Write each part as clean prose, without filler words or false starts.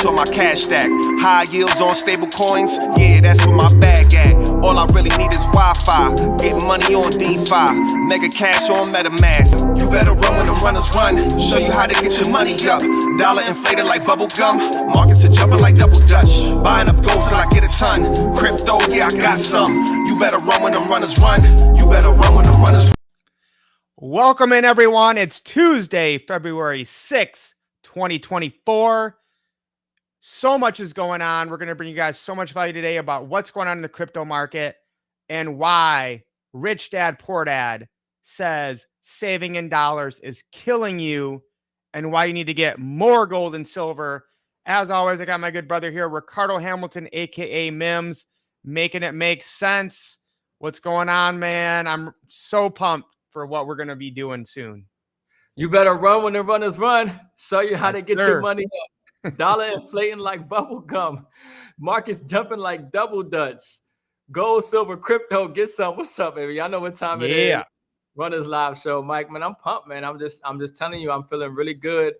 stacks on my cash stack. High yields on stable coins, yeah, that's where my bag at. All I really need is Wi-Fi, get money on DeFi, mega cash on MetaMask. You better run when the runners run, show you how to get your money up. Dollar inflated like bubble gum, markets are jumping like double dutch. Buying up gold till I get a ton, crypto, yeah, I got some. You better run when the runners run, you better run when the runners run. Welcome in, everyone. It's Tuesday, February 6th, 2024. So much is going on. We're going to bring you guys so much value today about what's going on in the crypto market and why Rich Dad Poor Dad says saving in dollars is killing you and why you need to get more gold and silver. As always, I got my good brother here, Ricardo Hamilton, aka Mims, making it make sense. What's going on, man? I'm so pumped for what we're going to be doing soon. You better run when the runners run. Show you how to get your money up. Dollar inflating like bubble gum. Markets jumping like double dutch. Gold, silver, crypto, get some. What's up, baby? Y'all know what time it is. Runners Live Show. Mike, man, I'm pumped, man. I'm just telling you, I'm feeling really good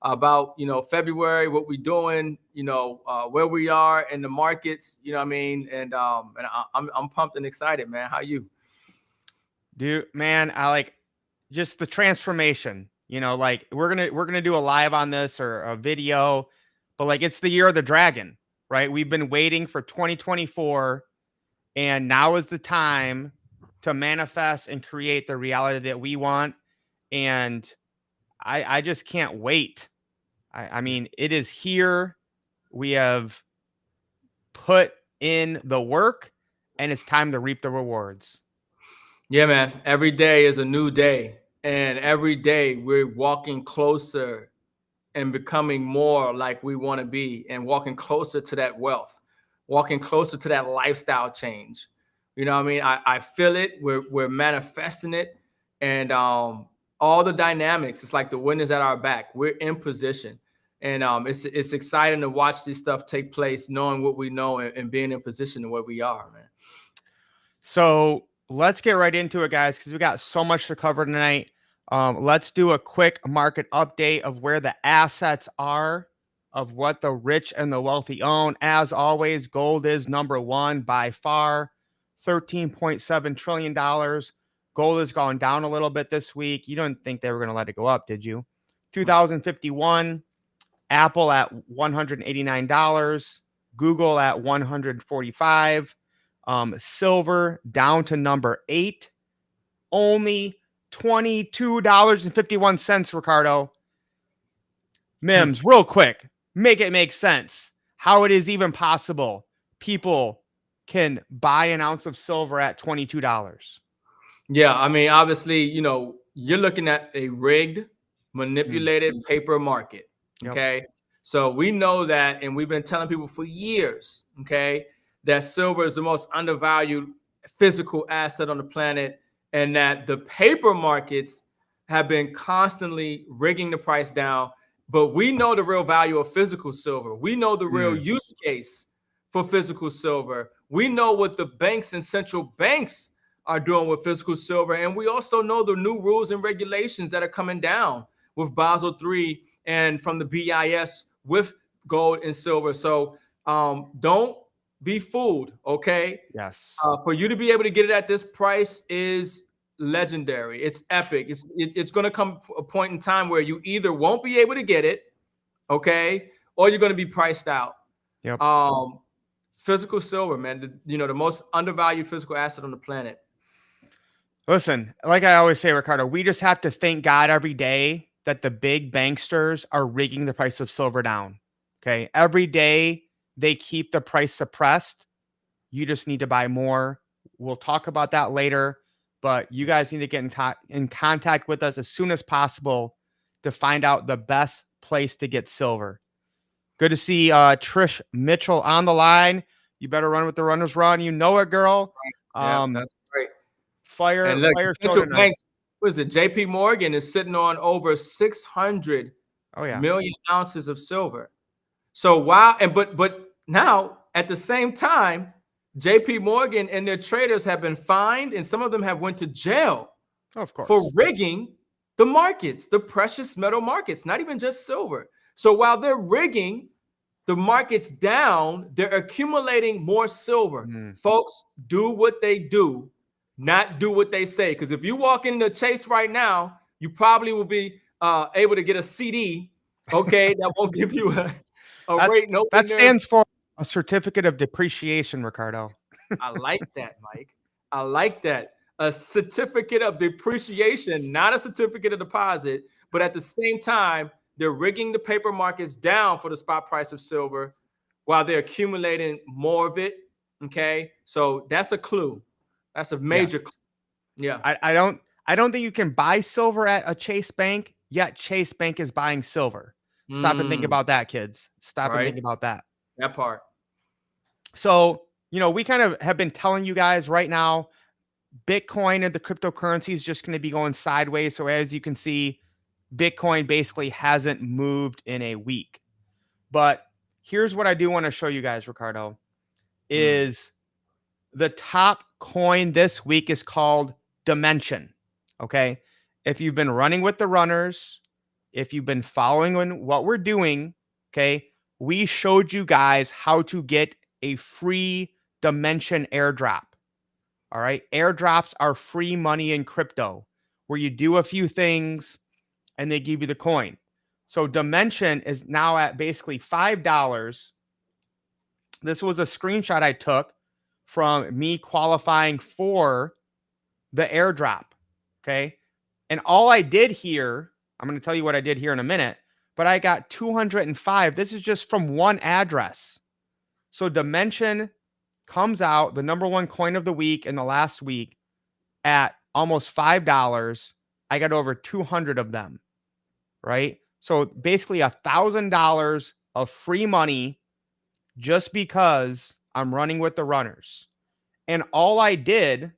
about, February, what we're doing, where we are in the markets, you know what I mean? And I'm pumped and excited, man. How you? Dude, man, I like just the transformation, like we're going to do a live on this or a video, but like, it's the year of the dragon, right? We've been waiting for 2024 and now is the time to manifest and create the reality that we want. And I just can't wait. I mean, it is here. We have put in the work and it's time to reap the rewards. Yeah, man. Every day is a new day. And every day we're walking closer and becoming more like we want to be and walking closer to that wealth, walking closer to that lifestyle change. You know what I mean? I feel it. We're manifesting it. And all the dynamics, it's like the wind is at our back. We're in position. And it's exciting to watch this stuff take place, knowing what we know and being in position to where we are, man. So let's get right into it, guys, because we got so much to cover tonight. Let's do a quick market update of where the assets are, of what the rich and the wealthy own. As always, gold is number one by far, $13.7 trillion. Gold has gone down a little bit this week. You don't think they were going to let it go up, did you? 2051, Apple at $189, Google at $145. Silver down to number 8, only $22.51, Ricardo. Mims, real quick, make it make sense how it is even possible people can buy an ounce of silver at $22. Yeah, I mean, obviously, you're looking at a rigged, manipulated paper market. Okay. Yep. So we know that, and we've been telling people for years, okay, that silver is the most undervalued physical asset on the planet, and that the paper markets have been constantly rigging the price down. But we know the real value of physical silver. We know the real use case for physical silver. We know what the banks and central banks are doing with physical silver. And we also know the new rules and regulations that are coming down with Basel III and from the BIS with gold and silver. So don't be fooled, okay? Yes. For you to be able to get it at this price is legendary. It's epic. It's going to come a point in time where you either won't be able to get it, okay, or you're going to be priced out. Yep. Physical silver, man, the most undervalued physical asset on the planet. Listen, like I always say, Ricardo, we just have to thank God every day that the big banksters are rigging the price of silver down. Okay. Every day they keep the price suppressed. You just need to buy more. We'll talk about that later, but you guys need to get in contact with us as soon as possible to find out the best place to get silver. Good to see Trish Mitchell on the line. You better run with the runners run. You know it, girl. Yeah, that's great. Fire central banks. What is it? JP Morgan is sitting on over 600 million ounces of silver. So but now at the same time, JP Morgan and their traders have been fined, and some of them have went to jail for rigging the markets, the precious metal markets, not even just silver. So while they're rigging the market's down, they're accumulating more silver. Folks, do what they do, not do what they say. Because if you walk into Chase right now, you probably will be able to get a CD, okay, that won't give you a rate. No, that stands for a certificate of depreciation, Ricardo. I like that, Mike. I like that. A certificate of depreciation, not a certificate of deposit, but at the same time, they're rigging the paper markets down for the spot price of silver while they're accumulating more of it. Okay. So that's a clue. That's a major clue. Yeah. I don't think you can buy silver at a Chase Bank, yet Chase Bank is buying silver. Stop and think about that, kids. Stop and think about that. That part. So, we kind of have been telling you guys right now, Bitcoin and the cryptocurrency is just going to be going sideways. So as you can see, Bitcoin basically hasn't moved in a week. But here's what I do want to show you guys, Ricardo, is the top coin this week is called Dimension. Okay. If you've been running with the runners, if you've been following what we're doing, okay, we showed you guys how to get a free Dimension airdrop. All right. Airdrops are free money in crypto where you do a few things and they give you the coin. So Dimension is now at basically $5. This was a screenshot I took from me qualifying for the airdrop. Okay. And all I did here, I'm going to tell you what I did here in a minute, but I got 205. This is just from one address. So Dimension comes out, the number one coin of the week in the last week, at almost $5. I got over 200 of them, right? So basically $1,000 of free money just because I'm running with the runners. And all I did,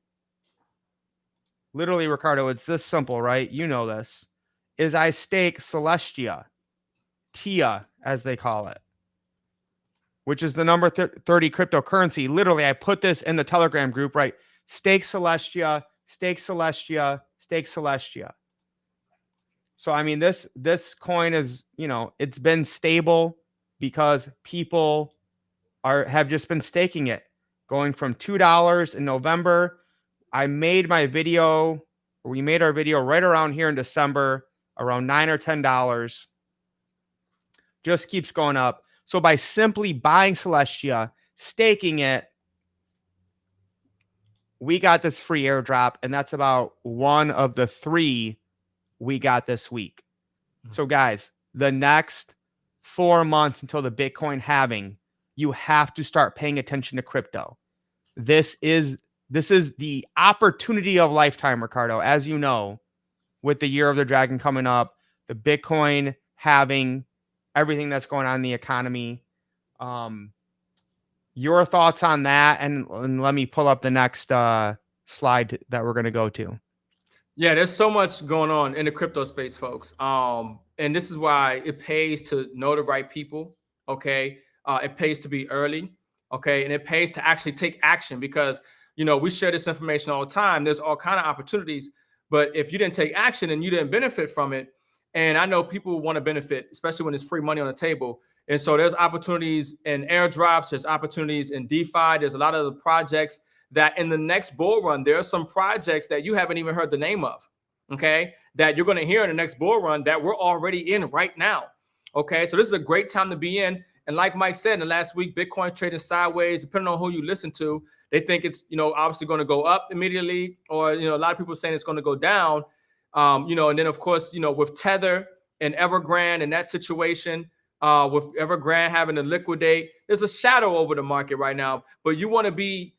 literally, Ricardo, it's this simple, right? You know this, is I stake Celestia, TIA, as they call it, which is the number 30 cryptocurrency. Literally, I put this in the Telegram group, right? Stake Celestia, stake Celestia, stake Celestia. So, I mean, this coin is, it's been stable because people have just been staking it, going from $2 in November. We made our video right around here in December, around $9 or $10. Just keeps going up. So by simply buying Celestia, staking it, we got this free airdrop, and that's about one of the 3 we got this week. So guys, the next 4 months until the Bitcoin halving, you have to start paying attention to crypto. This is the opportunity of lifetime, Ricardo, as you know, with the year of the dragon coming up, the Bitcoin halving, everything that's going on in the economy. Your thoughts on that, and let me pull up the next slide that we're going to go to. Yeah, there's so much going on in the crypto space, folks. And this is why it pays to know the right people. Okay. It pays to be early. Okay. And it pays to actually take action because, we share this information all the time. There's all kinds of opportunities, but if you didn't take action and you didn't benefit from it, and I know people want to benefit, especially when there's free money on the table. And so there's opportunities in airdrops. There's opportunities in DeFi. There's a lot of the projects that in the next bull run, there are some projects that you haven't even heard the name of, okay, that you're going to hear in the next bull run that we're already in right now, okay? So this is a great time to be in. And like Mike said, in the last week, Bitcoin trading sideways, depending on who you listen to, they think it's, obviously going to go up immediately, or, a lot of people saying it's going to go down, and then, of course, with Tether and Evergrande and that situation, with Evergrande having to liquidate, there's a shadow over the market right now, but you want to be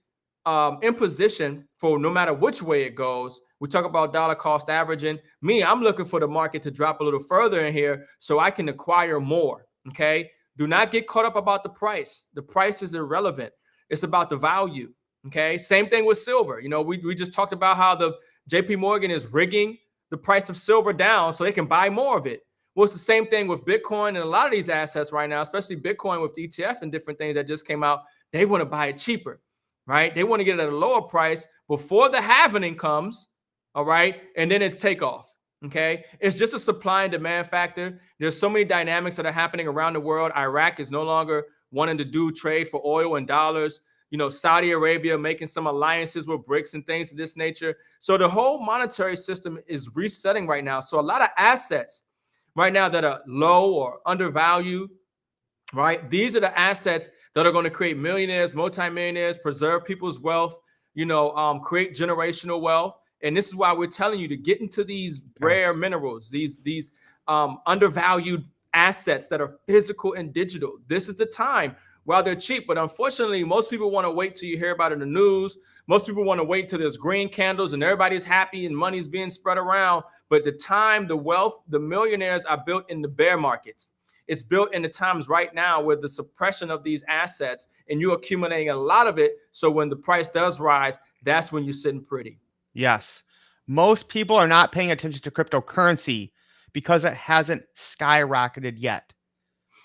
in position for no matter which way it goes. We talk about dollar cost averaging. I'm looking for the market to drop a little further in here so I can acquire more. Okay. Do not get caught up about the price. The price is irrelevant. It's about the value. Okay. Same thing with silver. We just talked about how the JP Morgan is rigging the price of silver down so they can buy more of it. Well, it's the same thing with Bitcoin and a lot of these assets right now, especially Bitcoin with the ETF and different things that just came out. They want to buy it cheaper. Right? They want to get it at a lower price before the halving comes. All right. And then it's takeoff. Okay, it's just a supply and demand factor. There's so many dynamics that are happening around the world. Iraq is no longer wanting to do trade for oil and dollars. Saudi Arabia making some alliances with BRICS and things of this nature. So the whole monetary system is resetting right now. So a lot of assets right now that are low or undervalued, right? These are the assets that are going to create millionaires, multimillionaires, preserve people's wealth, create generational wealth. And this is why we're telling you to get into these rare minerals, these undervalued assets that are physical and digital. This is the time while they're cheap. But unfortunately, most people want to wait till you hear about it in the news. Most people want to wait till there's green candles and everybody's happy and money's being spread around. But the time, the wealth, the millionaires are built in the bear markets. It's built in the times right now with the suppression of these assets and you accumulating a lot of it. So when the price does rise, that's when you're sitting pretty. Yes. Most people are not paying attention to cryptocurrency because it hasn't skyrocketed yet.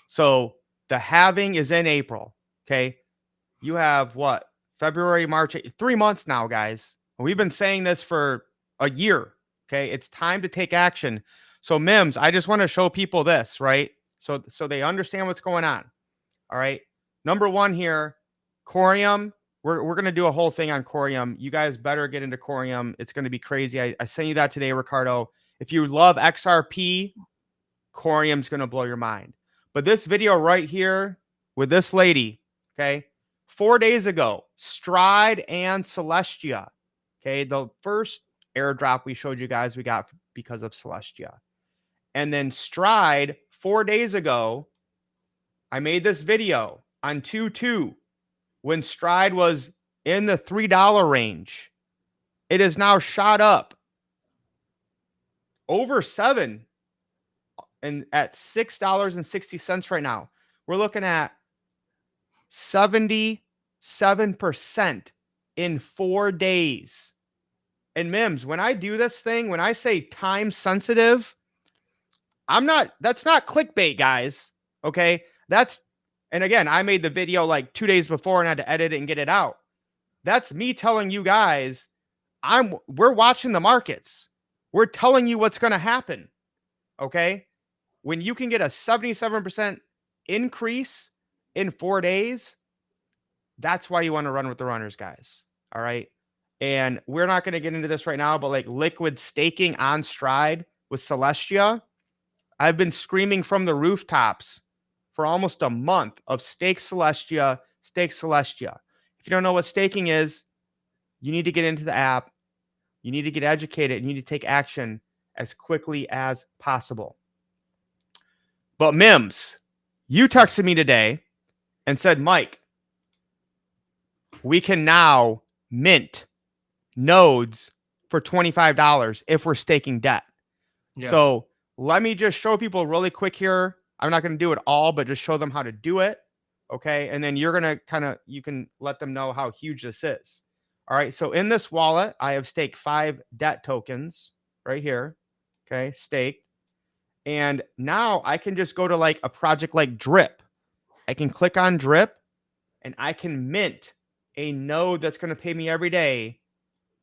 So the halving is in April. Okay. You have what? February, March, 3 months now, guys. We've been saying this for a year. Okay. It's time to take action. So Mims, I just want to show people this, right? So they understand what's going on. All right. Number one here, Corium. We're going to do a whole thing on Corium. You guys better get into Corium. It's going to be crazy. I sent you that today, Ricardo. If you love XRP, Corium's going to blow your mind. But this video right here with this lady, okay, 4 days ago, Stride and Celestia, okay, the first airdrop we showed you guys we got because of Celestia. And then Stride 4 days ago, I made this video on 2/2 when Stride was in the $3 range. It is now shot up over $7 and at $6.60 right now. We're looking at 77% in 4 days. And Mims, when I do this thing, when I say time sensitive, that's not clickbait, guys. Okay. And again, I made the video like 2 days before and had to edit it and get it out. That's me telling you guys, we're watching the markets. We're telling you what's going to happen. Okay. When you can get a 77% increase in 4 days, that's why you want to run with the runners, guys. All right. And we're not going to get into this right now, but like liquid staking on Stride with Celestia, I've been screaming from the rooftops for almost a month of stake Celestia, stake Celestia. If you don't know what staking is, you need to get into the app. You need to get educated. You need to take action as quickly as possible. But Mims, you texted me today and said, Mike, we can now mint nodes for $25 if we're staking debt. Yeah. So let me just show people really quick here. I'm not going to do it all, but just show them how to do it. Okay. And then you're going to you can let them know how huge this is. All right. So in this wallet, I have staked 5 debt tokens right here. Okay. Staked. And now I can just go to like a project like Drip. I can click on Drip and I can mint a node that's going to pay me every day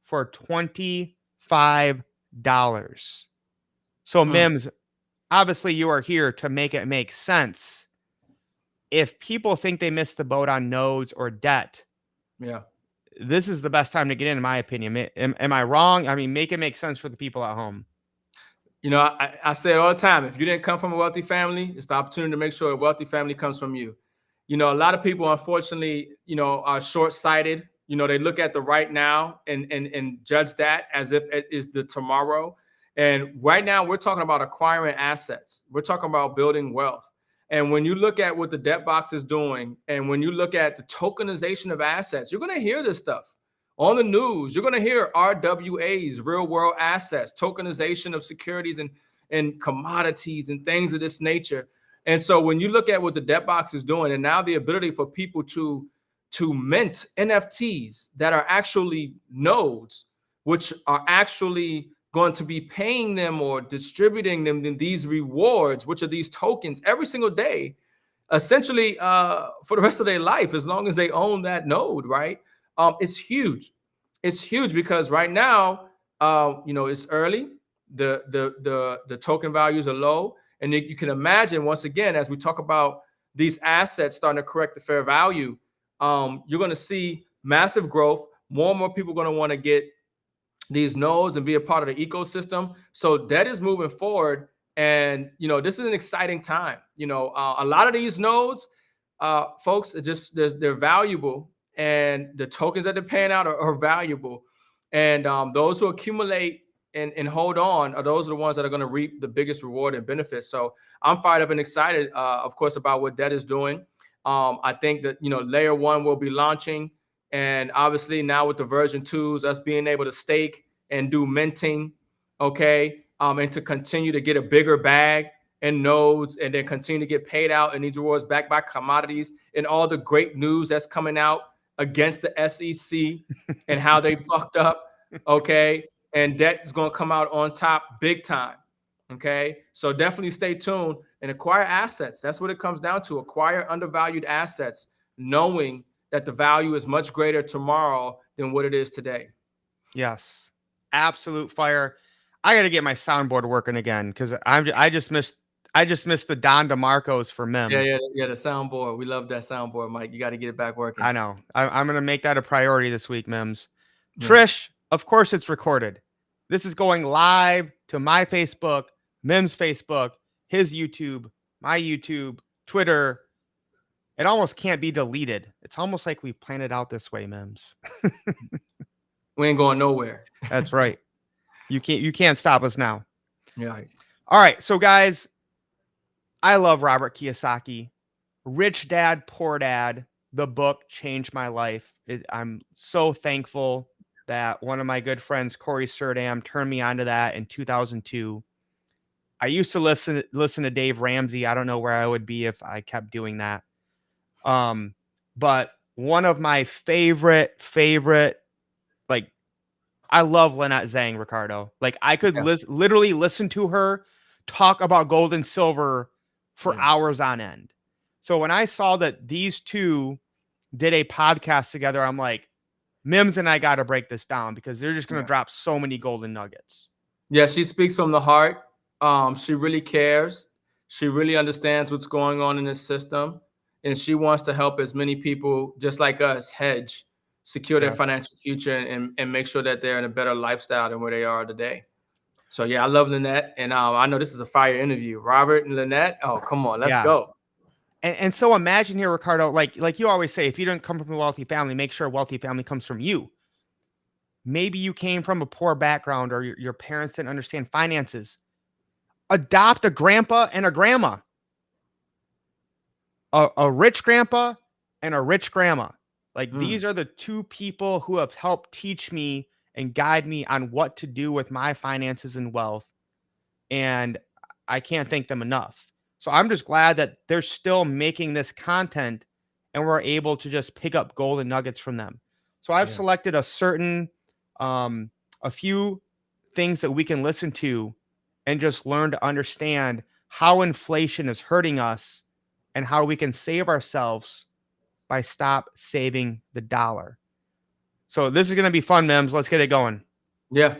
for $25. So Mims, obviously you are here to make it make sense. If people think they missed the boat on nodes or debt, this is the best time to get in my opinion. Am I wrong? I mean, make it make sense for the people at home. I say it all the time. If you didn't come from a wealthy family, it's the opportunity to make sure a wealthy family comes from you. A lot of people, unfortunately, are short-sighted. They look at the right now and judge that as if it is the tomorrow. And right now, we're talking about acquiring assets. We're talking about building wealth. And when you look at what the debt box is doing, and when you look at the tokenization of assets, you're going to hear this stuff on the news. You're going to hear RWAs, real world assets, tokenization of securities and commodities and things of this nature. And so when you look at what the debt box is doing, and now the ability for people to mint NFTs that are actually nodes, which are actually going to be paying them or distributing them these rewards, which are these tokens every single day, essentially for the rest of their life, as long as they own that node, right? It's huge. It's huge because right now, it's early. the token values are low. And you can imagine, once again, as we talk about these assets starting to correct the fair value, you're going to see massive growth. More and more people are going to want to get these nodes and be a part of the ecosystem. So debt is moving forward. And, this is an exciting time. A lot of these nodes, folks, they're valuable, and the tokens that they're paying out are valuable. And those who accumulate and hold on those are the ones that are going to reap the biggest reward and benefits. So I'm fired up and excited, of course, about what debt is doing. I think that, layer 1 will be launching. And obviously now with the version 2s, us being able to stake and do minting, okay, and to continue to get a bigger bag and nodes, and then continue to get paid out and these rewards backed by commodities, and all the great news that's coming out against the SEC and how they fucked up, okay? And debt is going to come out on top big time, okay? So definitely stay tuned and acquire assets. That's what it comes down to. Acquire undervalued assets, knowing that the value is much greater tomorrow than what it is today. Yes, absolute fire. I got to get my soundboard working again, because I just missed the Don DeMarcos for Mims. Yeah, the soundboard. We love that soundboard, Mike. You got to get it back working. I know. I'm going to make that a priority this week, Mims. Yeah. Trish, of course it's recorded. This is going live to my Facebook, Mims' Facebook, his YouTube, my YouTube, Twitter. It almost can't be deleted. It's almost like we planned it out this way, Mims. We ain't going nowhere. That's right. You can't stop us now. Yeah. All right. So guys, I love Robert Kiyosaki. Rich Dad, Poor Dad. The book changed my life. I'm so thankful that one of my good friends, Corey Surdam, turned me onto that in 2002. I used to listen to Dave Ramsey. I don't know where I would be if I kept doing that. But one of my favorite, like, I love Lynette Zang, Ricardo. Like, I could literally listen to her talk about gold and silver for hours on end. So when I saw that these two did a podcast together, I'm like, Mims and I got to break this down, because they're just going to drop so many golden nuggets. Yeah, she speaks from the heart. She really cares. She really understands what's going on in this system. And she wants to help as many people just like us hedge, secure their financial future, and make sure that they're in a better lifestyle than where they are today. So, yeah, I love Lynette. And I know this is a fire interview. Robert and Lynette, oh, come on, let's go. And so imagine here, Ricardo, like you always say, if you don't come from a wealthy family, make sure a wealthy family comes from you. Maybe you came from a poor background, or your parents didn't understand finances. Adopt a grandpa and a grandma. A rich grandpa and a rich grandma. These are the two people who have helped teach me and guide me on what to do with my finances and wealth. And I can't thank them enough. So I'm just glad that they're still making this content and we're able to just pick up golden nuggets from them. So I've selected a certain, a few things that we can listen to and just learn to understand how inflation is hurting us and how we can save ourselves by stop saving the dollar. So this is going to be fun, Mims. Let's get it going. Yeah.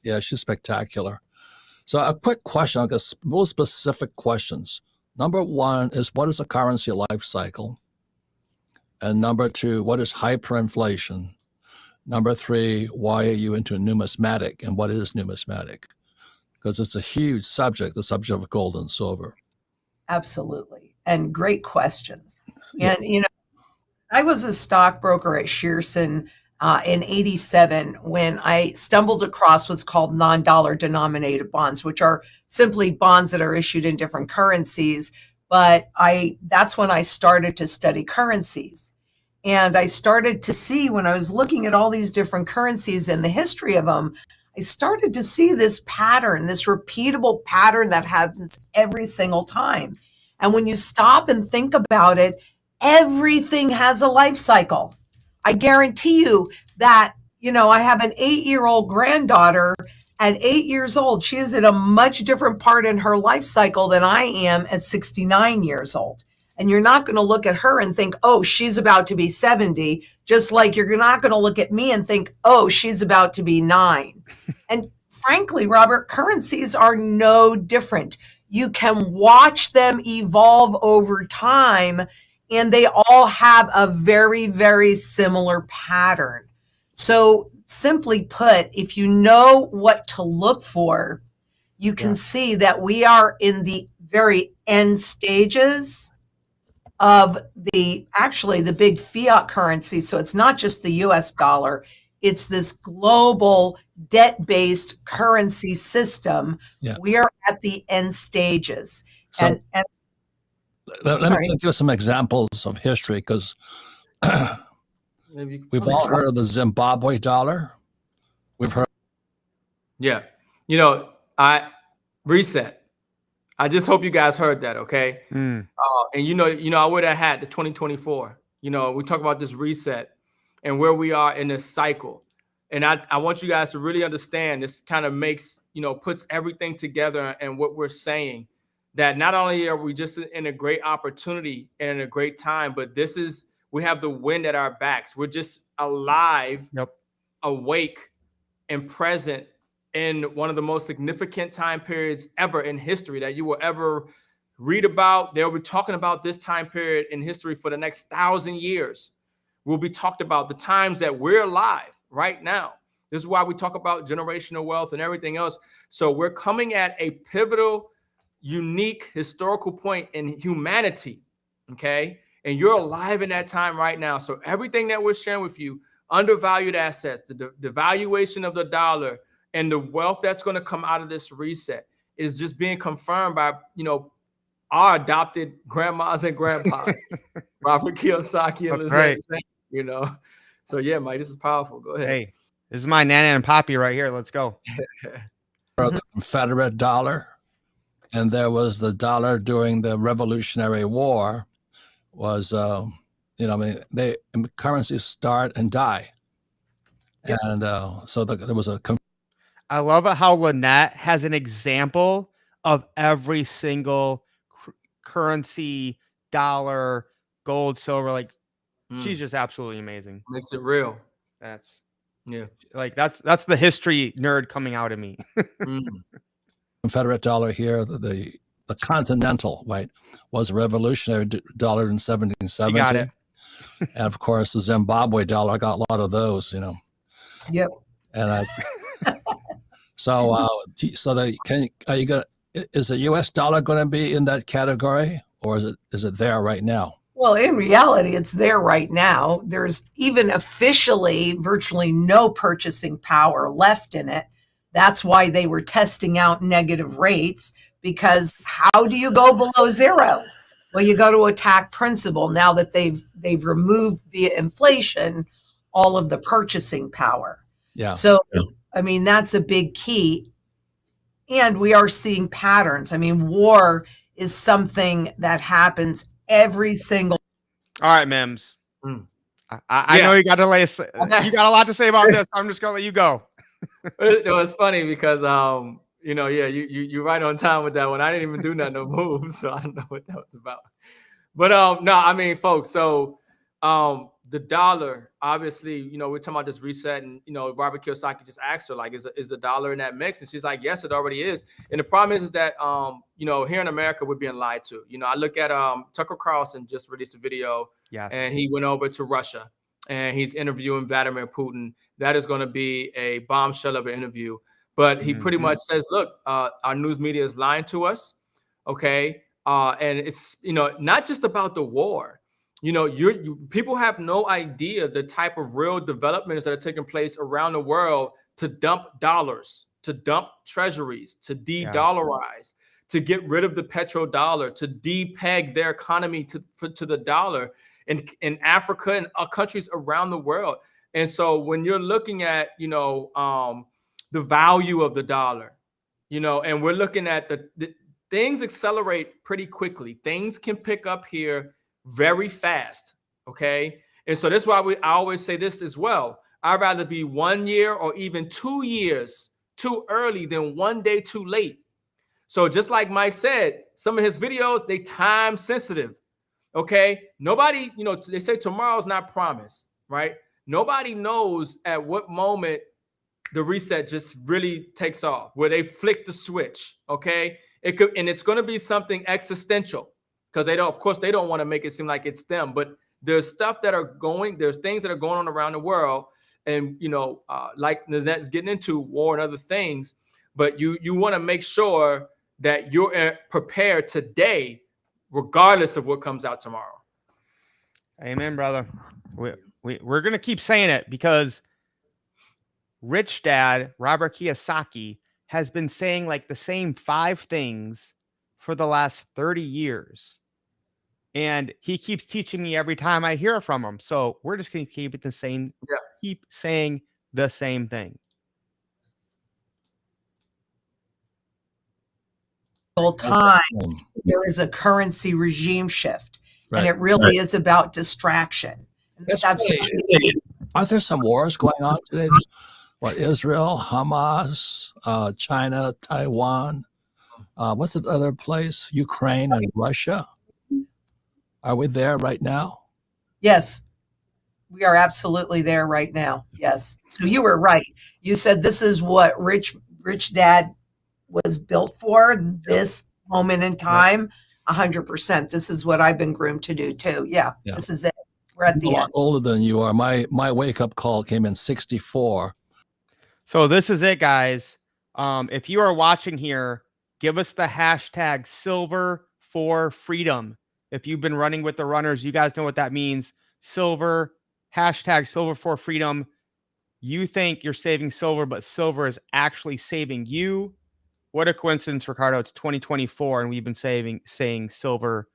Yeah, she's spectacular. So a quick question, I guess, real specific questions. Number one is, what is a currency life cycle? And number two, what is hyperinflation? Number three, why are you into numismatic, and what is numismatic? Because it's a huge subject, the subject of gold and silver. Absolutely. And great questions. Yeah. And, I was a stockbroker at Shearson in 87 when I stumbled across what's called non-dollar denominated bonds, which are simply bonds that are issued in different currencies. But that's when I started to study currencies. And I started to see, when I was looking at all these different currencies and the history of them, I started to see this pattern, this repeatable pattern that happens every single time. And when you stop and think about it, everything has a life cycle. I guarantee you that, I have an 8-year-old granddaughter. At 8 years old, she is at a much different part in her life cycle than I am at 69 years old. And you're not going to look at her and think, oh, she's about to be 70, just like you're not going to look at me and think, oh, she's about to be 9. And frankly, Robert, currencies are no different. You can watch them evolve over time, and they all have a very, very similar pattern. So, simply put, if you know what to look for, you can see that we are in the very end stages of the big fiat currency. So it's not just the US dollar, it's this global debt-based currency system. Yeah. We are at the end stages. So and let sorry. me give some examples of history, because we've all heard of the Zimbabwe dollar. We've heard. Yeah. You know, reset. I just hope you guys heard that. Okay. And I wear that hat, the 2024. We talk about this reset and where we are in this cycle. And I want you guys to really understand this kind of makes, puts everything together, and what we're saying, that not only are we just in a great opportunity and in a great time, but we have the wind at our backs. We're just alive, awake, and present in one of the most significant time periods ever in history that you will ever read about. They'll be talking about this time period in history for the next 1,000 years. Will be talked about the times that we're alive right now. This is why we talk about generational wealth and everything else. So we're coming at a pivotal, unique historical point in humanity. Okay. And you're alive in that time right now. So everything that we're sharing with you, undervalued assets, the valuation of the dollar, and the wealth that's going to come out of this reset, is just being confirmed by, our adopted grandmas and grandpas, Robert Kiyosaki and Lynette Zang, So yeah, Mike, this is powerful. Go ahead. Hey, this is my Nana and Poppy right here. Let's go. The Confederate dollar, and there was the dollar during the Revolutionary War. Was currencies start and die, and so there was a. I love it how Lynette has an example of every single currency, dollar, gold, silver. Like, she's just absolutely amazing. Makes it real. That's the history nerd coming out of me. Confederate dollar here, the Continental, right, was a revolutionary dollar in 1770. You got it. And of course, the Zimbabwe dollar, I got a lot of those, Yep. And is the U.S. dollar going to be in that category, or is it there right now? Well, in reality, it's there right now. There's even officially virtually no purchasing power left in it. That's why they were testing out negative rates, because how do you go below zero? Well, you go to attack principle now that they've removed via inflation all of the purchasing power. Yeah. So, I mean, that's a big key. And we are seeing patterns. I mean, war is something that happens every single. All right, Mims. I know you got a lot to say about this. I'm just gonna let you go. It's funny because you're right on time with that one. I didn't even do nothing, no moves, so I don't know what that was about. But no, I mean, folks. So the dollar, obviously, we're talking about this reset, and Robert Kiyosaki just asked her, like, is the dollar in that mix? And she's like, yes, it already is. And the problem is that here in America, we're being lied to. I look at Tucker Carlson just released a video, and he went over to Russia, and he's interviewing Vladimir Putin. That is going to be a bombshell of an interview. But he pretty much says, look, our news media is lying to us. Okay. And it's, not just about the war. People have no idea the type of real developments that are taking place around the world to dump dollars, to dump treasuries, to de-dollarize, to get rid of the petrodollar, to de-peg their economy to the dollar in Africa and countries around the world. And so when you're looking at, the value of the dollar, and we're looking at the things accelerate pretty quickly. Things can pick up here very fast. Okay. And so that's why I always say this as well. I'd rather be 1 year or even 2 years too early than 1 day too late. So just like Mike said, some of his videos, they time sensitive. Okay. Nobody, they say tomorrow's not promised, right? Nobody knows at what moment the reset just really takes off, where they flick the switch. Okay, it could, and it's going to be something existential, because they don't, of course, they don't want to make it seem like it's them, but there's things that are going on around the world, and like Lynette's getting into war and other things, but you want to make sure that you're prepared today, regardless of what comes out tomorrow. Amen, brother. We're going to keep saying it, because Rich Dad Robert Kiyosaki has been saying like the same 5 things for the last 30 years. And he keeps teaching me every time I hear from him. So we're just going to keep it the same. Yeah. Keep saying the same thing. Time there is a currency regime shift, and it really is about distraction. Aren't there some wars going on today? What, Israel, Hamas, China, Taiwan, what's the other place? Ukraine and Russia. Are we there right now? Yes, we are absolutely there right now. Yes. So you were right. You said this is what Rich Dad was built for, this moment in time. 100%. This is what I've been groomed to do too. Yeah. This is it. We're at the end. I'm a lot older than you are. My wake up call came in 64. So this is it, guys. If you are watching here, give us the hashtag silver for freedom. If you've been running with the runners, you guys know what that means. Silver, hashtag silver for freedom. You think you're saving silver, but silver is actually saving you. What a coincidence, Ricardo. It's 2024, and we've been saying silver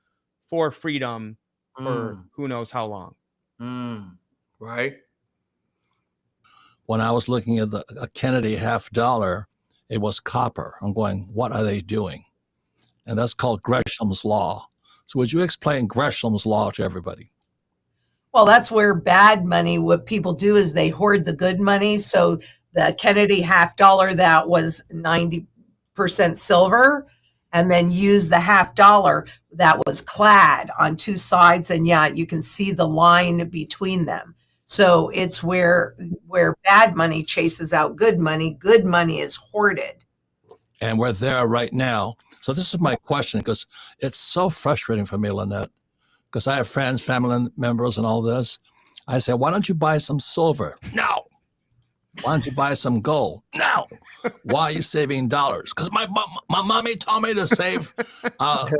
for freedom for who knows how long. Right. When I was looking at a Kennedy $50, it was copper. I'm going, what are they doing? And that's called Gresham's Law. So would you explain Gresham's Law to everybody? Well, that's where bad money, what people do is they hoard the good money. So the Kennedy $50 that was 90% silver, and then use the $50 that was clad on 2 sides. And yeah, you can see the line between them. So it's where bad money chases out good money. Good money is hoarded. And we're there right now. So this is my question, because it's so frustrating for me, Lynette, because I have friends, family members, and all this. I say, why don't you buy some silver? No. Why don't you buy some gold? No. Why are you saving dollars? Because my mommy told me to save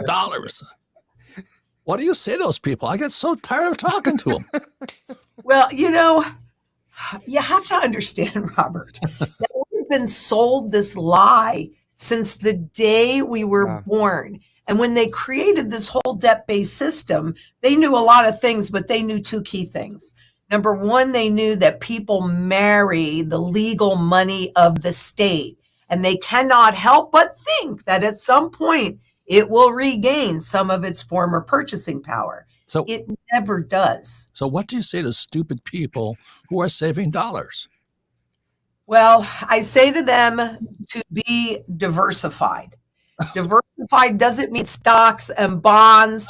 dollars. What do you say to those people? I get so tired of talking to them. Well, you have to understand, Robert, that we've been sold this lie since the day we were born. And when they created this whole debt-based system, they knew a lot of things, but they knew 2 key things. Number one, they knew that people marry the legal money of the state, and they cannot help but think that at some point it will regain some of its former purchasing power. So it never does. So what do you say to stupid people who are saving dollars? Well, I say to them to be diversified. Diversified doesn't mean stocks and bonds,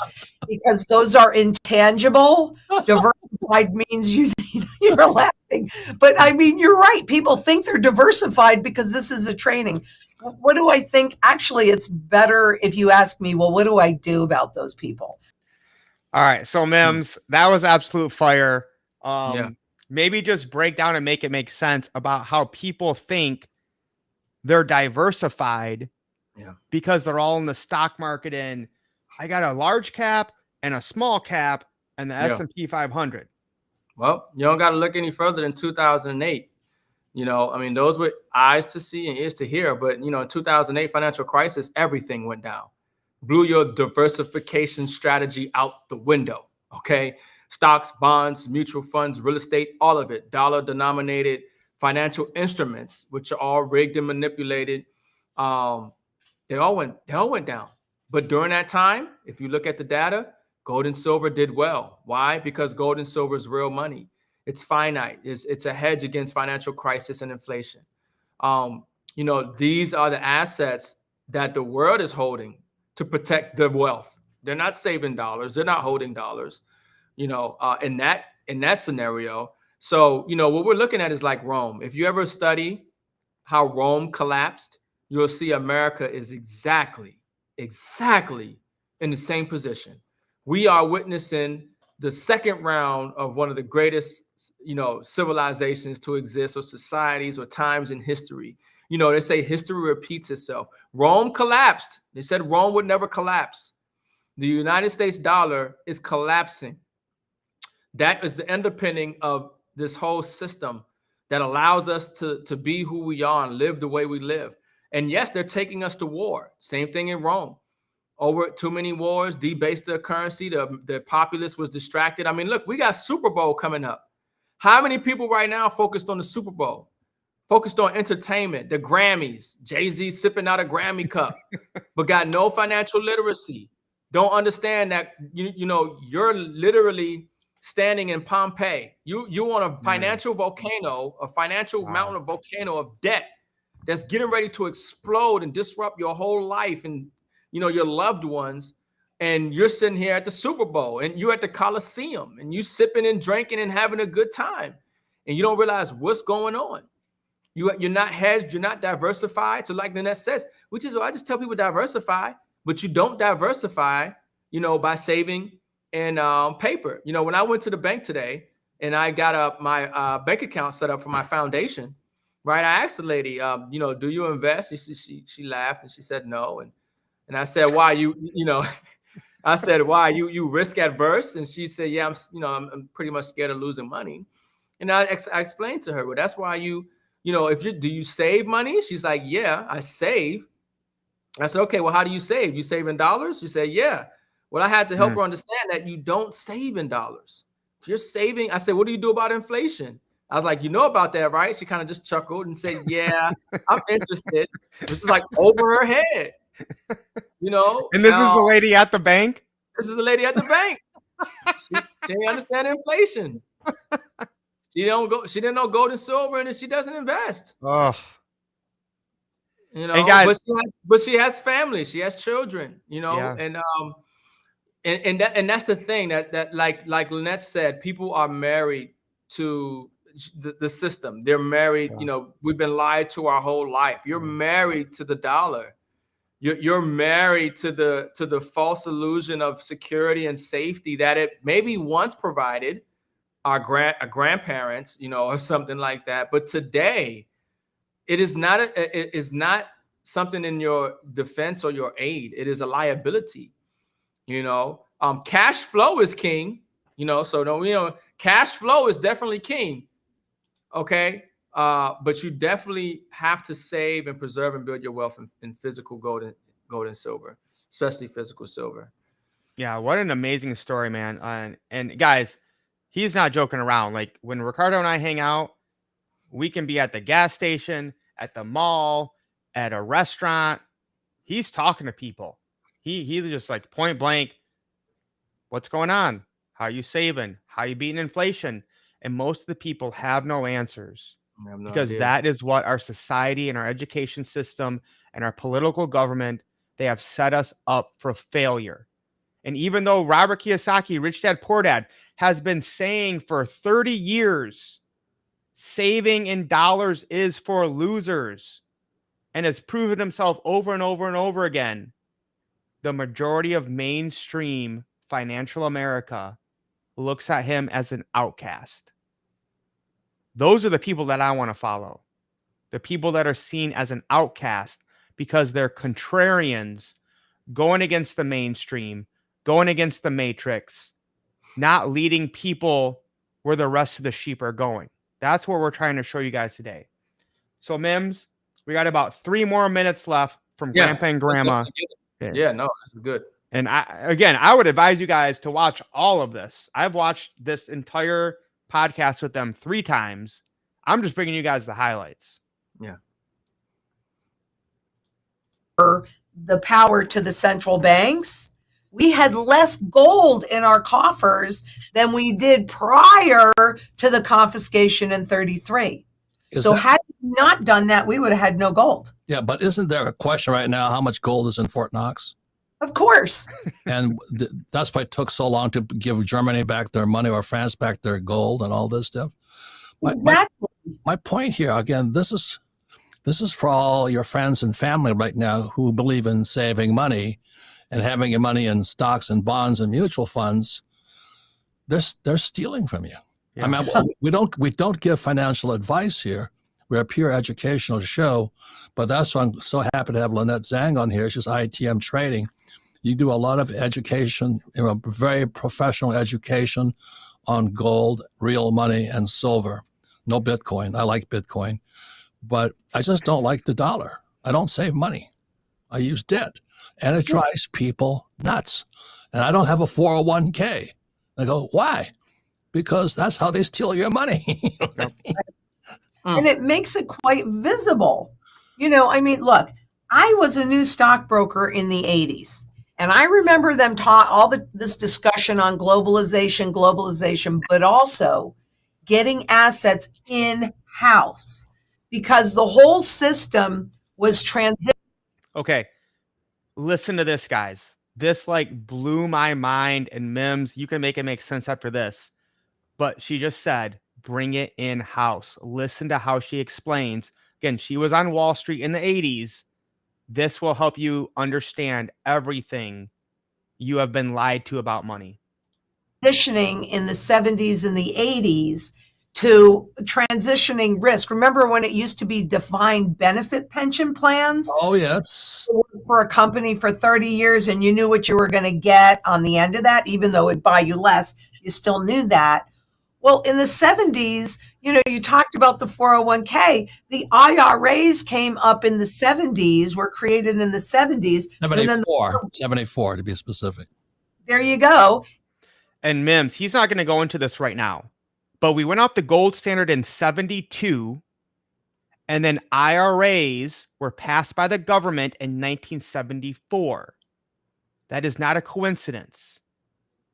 because those are intangible. Diversified means you're laughing. But I mean, you're right. People think they're diversified because this is a training. What do I think? Actually, it's better if you ask me, well, what do I do about those people? All right. So, Mims, that was absolute fire. Maybe just break down and make it make sense about how people think they're diversified because they're all in the stock market, and I got a large cap and a small cap and the S&P 500. Well, you don't got to look any further than 2008. I mean, those were eyes to see and ears to hear. But, in 2008 financial crisis, everything went down. Blew your diversification strategy out the window. Okay. Stocks, bonds, mutual funds, real estate, all of it, dollar denominated financial instruments, which are all rigged and manipulated. They all went down. But during that time, if you look at the data, gold and silver did well. Why? Because gold and silver is real money. It's finite. It's a hedge against financial crisis and inflation. These are the assets that the world is holding to protect their wealth. They're not saving dollars. They're not holding dollars. In that scenario. So, what we're looking at is like Rome. If you ever study how Rome collapsed, you'll see America is exactly in the same position. We are witnessing the second round of one of the greatest, civilizations to exist, or societies, or times in history. They say history repeats itself. Rome collapsed. They said Rome would never collapse. The United States dollar is collapsing. That is the underpinning of this whole system that allows us to be who we are and live the way we live. And yes, they're taking us to war. Same thing in Rome. Over too many wars, debased their currency. The populace was distracted. I mean, look, we got Super Bowl coming up. How many people right now focused on the Super Bowl? Focused on entertainment, the Grammys, Jay-Z sipping out a Grammy cup, but got no financial literacy. Don't understand that you're literally standing in Pompeii. You on a financial volcano, a financial mountain of volcano of debt that's getting ready to explode and disrupt your whole life and your loved ones. And you're sitting here at the Super Bowl and you're at the Coliseum and you sipping and drinking and having a good time. And you don't realize what's going on. You're not hedged, you're not diversified. So like Lynette says, which is why I just tell people diversify, but you don't diversify, by saving in paper. When I went to the bank today and I got my bank account set up for my foundation, right? I asked the lady, do you invest? She laughed and she said no. And I said, why I said, why you risk adverse? And she said, yeah, I'm pretty much scared of losing money. And I explained to her, well, that's why do you save money? She's like, yeah, I save. I said, okay, well, how do you save? You save in dollars? She said, yeah. Well, I had to help her understand that you don't save in dollars. If you're saving, I said, what do you do about inflation? I was like, you know about that, right? She kind of just chuckled and said, yeah, I'm interested. This is like over her head, And this is the lady at the bank? This is the lady at the bank. She didn't understand inflation. She didn't know gold and silver, and she doesn't invest. Oh. And guys, but she has family, she has children, Yeah. and that's the thing that like Lynette said, people are married to the system. They're married, we've been lied to our whole life. You're married to the dollar. You're married to the false illusion of security and safety that it maybe once provided our grandparents, or something like that. But today, it is not something in your defense or your aid. It is a liability. Cash flow is king. So cash flow is definitely king. Okay, but you definitely have to save and preserve and build your wealth in physical gold and silver, especially physical silver. Yeah, what an amazing story, man. And guys, he's not joking around. Like when Ricardo and I hang out, we can be at the gas station, at the mall, at a restaurant. He's talking to people. He's just like point blank, what's going on? How are you saving? How are you beating inflation? And most of the people have no answers because that is what our society and our education system and our political government, they have set us up for failure. And even though Robert Kiyosaki, Rich Dad, Poor Dad, has been saying for 30 years, saving in dollars is for losers, and has proven himself over and over and over again, the majority of mainstream financial America looks at him as an outcast. Those are the people that I want to follow. The people that are seen as an outcast because they're contrarians, going against the mainstream, going against the matrix, not leading people where the rest of the sheep are going. That's what we're trying to show you guys today. So, Mims, we got about 3 more minutes left from Grandpa and Grandma. Yeah, no, this is good. And I would advise you guys to watch all of this. I've watched this entire podcast with them 3 times. I'm just bringing you guys the highlights. Yeah. The power to the central banks, we had less gold in our coffers than we did prior to the confiscation in 1933. So had we not done that, we would have had no gold. Yeah, but isn't there a question right now how much gold is in Fort Knox? Of course. And that's why it took so long to give Germany back their money or France back their gold and all this stuff. Exactly. My point here, again, this is This is for all your friends and family right now who believe in saving money and having your money in stocks and bonds and mutual funds. They're stealing from you. Yeah. I mean, we don't give financial advice here. We're a pure educational show, but that's why I'm so happy to have Lynette Zang on here. She's ITM Trading. You do a lot of education, very professional education on gold, real money, and silver. No Bitcoin. I like Bitcoin, but I just don't like the dollar. I don't save money. I use debt, and it drives people nuts. And I don't have a 401k. I go, why? Because that's how they steal your money. And it makes it quite visible. I mean, look, I was a new stockbroker in the 80s. And I remember them this discussion on globalization, but also getting assets in-house because the whole system was transitioning. Okay. Listen to this, guys. This like blew my mind, and Mims, you can make it make sense after this. But she just said, bring it in-house. Listen to how she explains. Again, she was on Wall Street in the 80s. This will help you understand everything you have been lied to about money. Transitioning in the 70s and the 80s to transitioning risk. Remember when it used to be defined benefit pension plans? Oh, yes. For a company for 30 years and you knew what you were going to get on the end of that, even though it'd buy you less, you still knew that. Well, in the 70s, you talked about the 401k. The IRAs came up in the 70s, were created in the 70s. 74 to be specific. There you go. And Mims, he's not going to go into this right now, but we went off the gold standard in 72, and then IRAs were passed by the government in 1974. That is not a coincidence.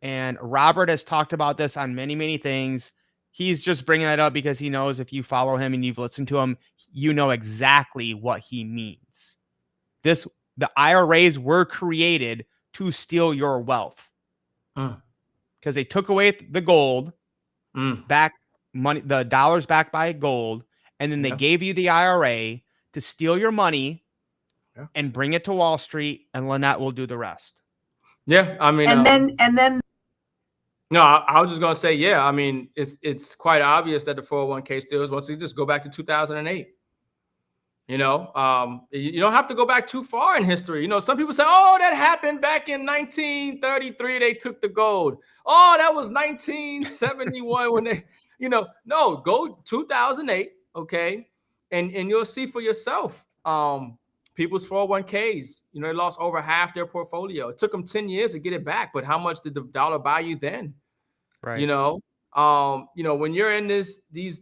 And Robert has talked about this on many, many things. He's just bringing that up because he knows if you follow him and you've listened to him, you know exactly what he means. The IRAs were created to steal your wealth because they took away the gold, back money, the dollars backed by gold, and then they gave you the IRA to steal your money and bring it to Wall Street, and Lynette will do the rest. Yeah, I mean, and then. No, I was just gonna say, yeah. I mean, it's quite obvious that the 401k steals. Once you just go back to 2008, you don't have to go back too far in history. Some people say, "Oh, that happened back in 1933. They took the gold. Oh, that was 1971 when they, no, go 2008, okay, and you'll see for yourself. People's 401ks, they lost over half their portfolio. It took them 10 years to get it back, but how much did the dollar buy you then? Right. When you're in these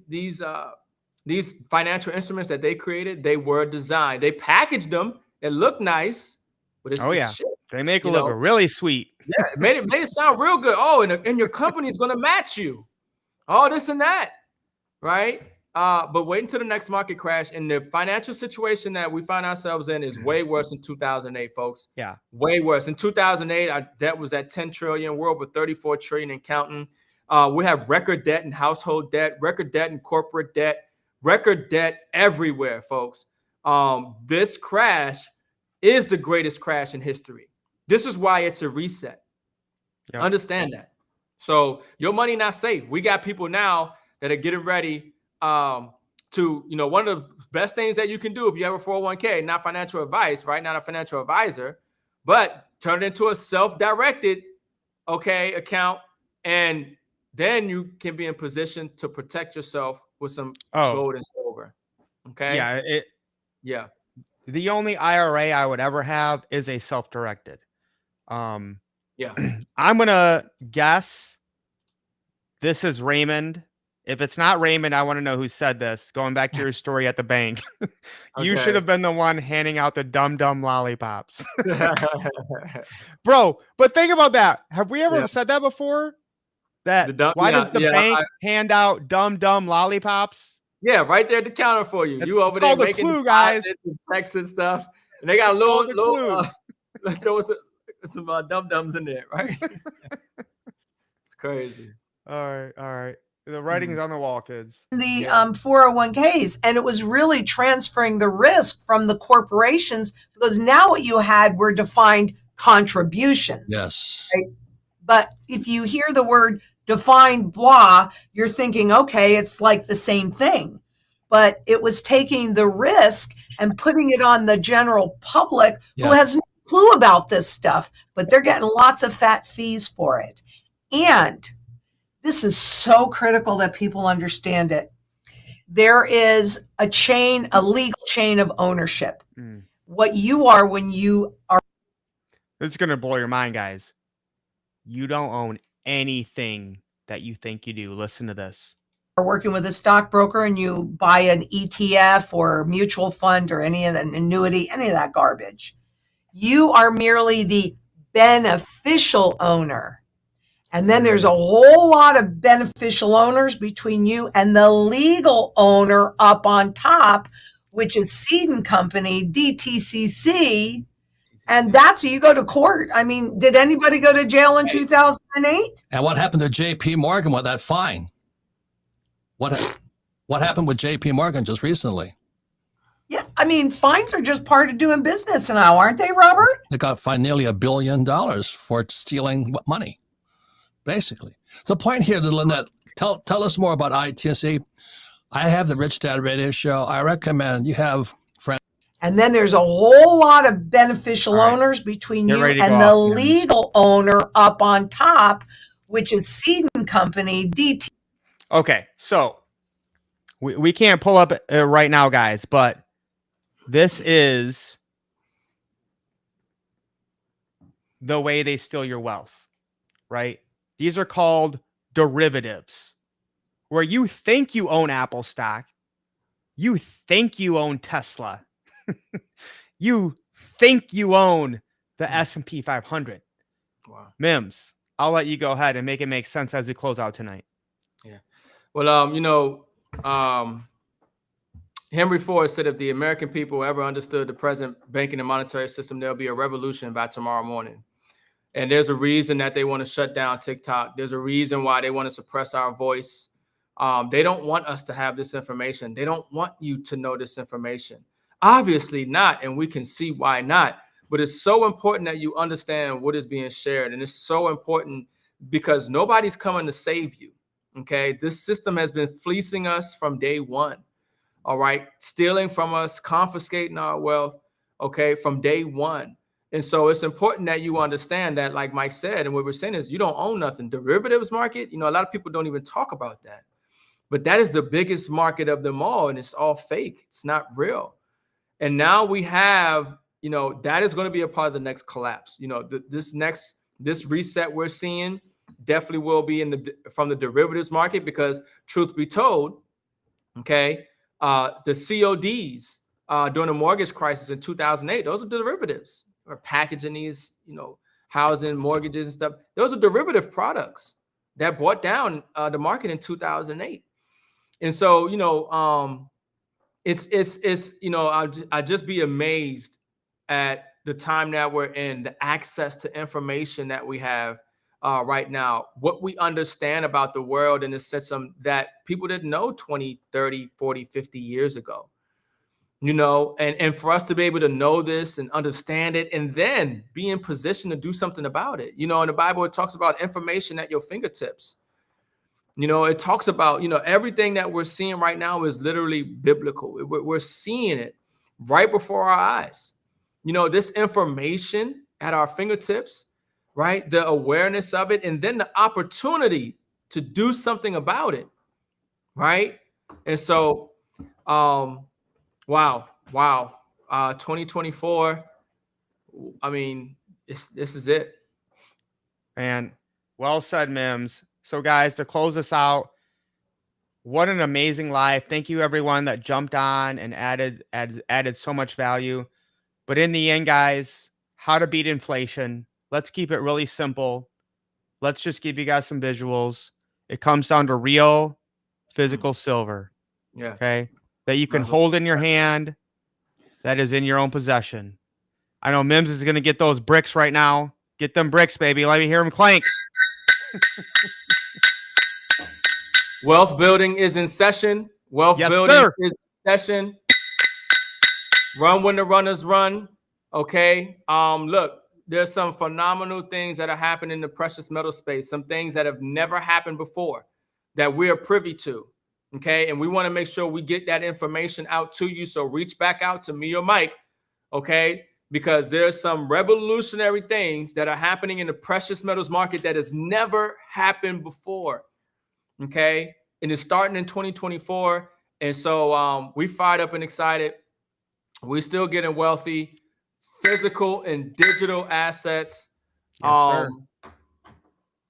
financial instruments that they created, they were designed. They packaged them. It looked nice, but it's shit. They make it look really sweet. Yeah, it made it sound real good. Oh, and your company's gonna match you. Oh, this and that, right? But wait until the next market crash, and the financial situation that we find ourselves in is way worse than 2008, folks. Yeah, way worse. In 2008, our debt was at 10 trillion. We're over 34 trillion and counting. We have record debt in household debt, record debt in corporate debt, record debt everywhere, folks. This crash is the greatest crash in history. This is why it's a reset. Yep. Understand that. So your money not safe. We got people now that are getting ready to, one of the best things that you can do if you have a 401k, not financial advice, right? Not a financial advisor, but turn it into a self-directed, account. And then you can be in position to protect yourself with some gold and silver. Okay. Yeah. Yeah. The only IRA I would ever have is a self-directed. Yeah. I'm going to guess this is Raymond. If it's not Raymond, I want to know who said this. Going back to your story at the bank. You should have been the one handing out the dumb lollipops. Bro, but think about that. Have we ever said that before? Why does the bank hand out dumb lollipops? Yeah, right there at the counter for you. You over there making the clue, guys. And checks and stuff. And they got little throw some dum-dums in there, right? It's crazy. All right. The writing's on the wall, kids. The 401ks, and it was really transferring the risk from the corporations, because now what you had were defined contributions. Yes. Right? But if you hear the word defined blah, you're thinking, okay, it's like the same thing. But it was taking the risk and putting it on the general public who has no clue about this stuff, but they're getting lots of fat fees for it. And this is so critical that people understand it. There is a legal chain of ownership. What you are when you are. This is going to blow your mind, guys. You don't own anything that you think you do. Listen to this. Are working with a stockbroker and you buy an ETF or mutual fund or any of an annuity, any of that garbage. You are merely the beneficial owner. And then there's a whole lot of beneficial owners between you and the legal owner up on top, which is Seed and Company, DTCC. And that's, you go to court. I mean, did anybody go to jail in 2008? And what happened to JP Morgan with that fine? What happened with JP Morgan just recently? Yeah, I mean, fines are just part of doing business now, aren't they, Robert? They got fined nearly $1 billion for stealing money, basically. The point here, Lynette, tell us more about ITC. I have the Rich Dad Radio Show. I recommend you have friends. And then there's a whole lot of beneficial owners between you and the legal owner up on top, which is Seed and Company, DT. Okay, so we can't pull up right now, guys, but this is the way they steal your wealth, right? These are called derivatives, where you think you own Apple stock, you think you own Tesla, you think you own the S&P 500. Wow. Mims, I'll let you go ahead and make it make sense as we close out tonight. Yeah. Well, Henry Ford said if the American people ever understood the present banking and monetary system, there'll be a revolution by tomorrow morning. And there's a reason that they want to shut down TikTok. There's a reason why they want to suppress our voice. They don't want us to have this information. They don't want you to know this information. Obviously not, and we can see why not. But it's so important that you understand what is being shared. And it's so important because nobody's coming to save you. Okay, this system has been fleecing us from day one. All right, stealing from us, confiscating our wealth, okay, from day one. And so it's important that you understand that, like Mike said, and what we're saying is you don't own nothing. Derivatives market, a lot of people don't even talk about that. But that is the biggest market of them all, and it's all fake. It's not real. And now we have, that is going to be a part of the next collapse. This reset we're seeing definitely will be from the derivatives market, because truth be told, okay, the CODs during the mortgage crisis in 2008, those are derivatives. Or packaging these, housing, mortgages and stuff. Those are derivative products that brought down the market in 2008. And so, I just be amazed at the time that we're in, the access to information that we have right now, what we understand about the world in the system that people didn't know 20, 30, 40, 50 years ago. And for us to be able to know this and understand it and then be in position to do something about it. In the Bible, it talks about information at your fingertips. It talks about, everything that we're seeing right now is literally biblical. We're seeing it right before our eyes. This information at our fingertips, right? The awareness of it, and then the opportunity to do something about it, right? And so, Wow. 2024. I mean, this is it. And well said, Mims. So guys, to close this out, what an amazing live. Thank you everyone that jumped on and added so much value. But in the end, guys, how to beat inflation. Let's keep it really simple. Let's just give you guys some visuals. It comes down to real physical silver. Yeah. Okay. That you can hold in your hand, that is in your own possession. I know Mims is going to get those bricks right now. Get them bricks, baby. Let me hear them clank. Wealth building is in session. Wealth Yes, building sir. is in session. Run when the runners run. Okay. Look, there's some phenomenal things that are happening in the precious metal space, some things that have never happened before that we are privy to. Okay. And we want to make sure we get that information out to you. So reach back out to me or Mike. Okay. Because there's some revolutionary things that are happening in the precious metals market that has never happened before. Okay. And it's starting in 2024. And so we fired up and excited. We're still getting wealthy, physical and digital assets. Yes, sir.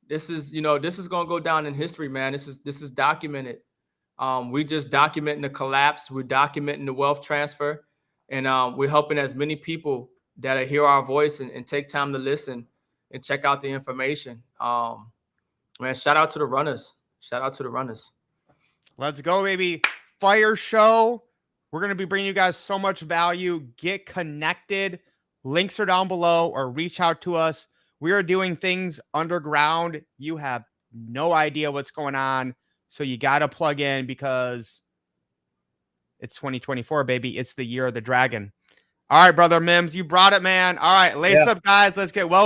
This is going to go down in history, man. This is documented. We just documenting the collapse. We're documenting the wealth transfer, and we're helping as many people that hear our voice and take time to listen and check out the information. Man, shout out to the runners. Shout out to the runners. Let's go, baby. Fire show. We're going to be bringing you guys so much value. Get connected. Links are down below, or reach out to us. We are doing things underground. You have no idea what's going on. So you got to plug in because it's 2024, baby. It's the year of the dragon. All right, brother Mims, you brought it, man. All right, lace up, guys. Let's get well.